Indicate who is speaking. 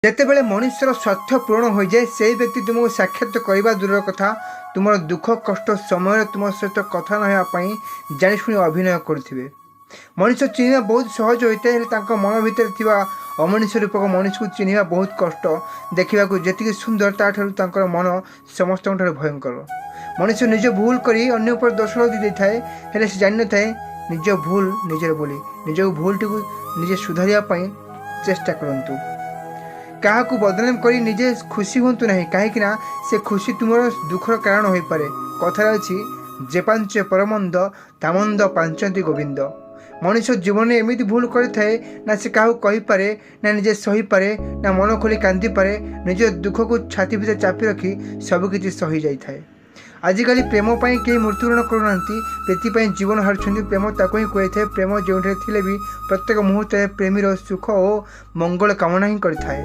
Speaker 1: ଯେତେବେଳେ ମଣିଷର ସ୍ୱାର୍ଥ ପୂରଣ ହୋଇଯାଏ ସେହି ବ୍ୟକ୍ତି ତୁମକୁ ସାକ୍ଷାତ କରିବା ଦୂରର କଥା ତୁମର ଦୁଃଖ କଷ୍ଟ ସମୟରେ ତୁମ ସହିତ କଥା ନ ହେବା ପାଇଁ ଜାଣିଶୁଣି ଅଭିନୟ କରୁଥିବେ। ମଣିଷ ଚିହ୍ନିବା ବହୁତ ସହଜ ହୋଇଥାଏ, ହେଲେ ତାଙ୍କ ମନ ଭିତରେ ଥିବା ଅମଣିଷ ରୂପକ ମଣିଷକୁ ଚିହ୍ନିବା ବହୁତ କଷ୍ଟ। ଦେଖିବାକୁ ଯେତିକି ସୁନ୍ଦର ତାଠାରୁ ତାଙ୍କର ମନ ସମସ୍ତଙ୍କଠାରୁ ଭୟଙ୍କର। ମଣିଷ ନିଜ ଭୁଲ କରି ଅନ୍ୟ ଉପରେ ଦୋଷ ଦେଇଥାଏ, ହେଲେ ସେ ଜାଣିନଥାଏ ନିଜ ଭୁଲ ନିଜର ବୋଲି। ନିଜ ଭୁଲଟିକୁ ନିଜେ ସୁଧାରିବା ପାଇଁ ଚେଷ୍ଟା କରନ୍ତୁ। କାହାକୁ ବଦନାମ କରି ନିଜେ ଖୁସି ହୁଅନ୍ତୁ ନାହିଁ, କାହିଁକି ନା ସେ ଖୁସି ତୁମର ଦୁଃଖର କାରଣ ହୋଇପାରେ। କଥାରେ ଅଛି, ଯେ ପାଞ୍ଚ ପରମନ୍ଦ ତାମନ୍ଦ ପାଞ୍ଚନ୍ତି ଗୋବିନ୍ଦ। ମଣିଷ ଜୀବନରେ ଏମିତି ଭୁଲ କରିଥାଏ, ନା ସେ କାହାକୁ କହିପାରେ, ନା ନିଜେ ସହିପାରେ, ନା ମନ ଖୋଲି କାନ୍ଦିପାରେ। ନିଜ ଦୁଃଖକୁ ଛାତି ଭିତରେ ଚାପି ରଖି ସବୁକିଛି ସହି ଯାଇଥାଏ। ଆଜିକାଲି ପ୍ରେମ ପାଇଁ କେହି ମୃତ୍ୟୁବରଣ କରୁନାହାନ୍ତି, ପ୍ରୀତି ପାଇଁ ଜୀବନ ହାରୁଛନ୍ତି। ପ୍ରେମ ତାକୁ ହିଁ କୁହାଯାଇଥାଏ, ପ୍ରେମ ଯେଉଁଠାରେ ଥିଲେ ବି ପ୍ରତ୍ୟେକ ମୁହୂର୍ତ୍ତରେ ପ୍ରେମୀର ସୁଖ ଓ ମଙ୍ଗଳ କାମନା ହିଁ କରିଥାଏ।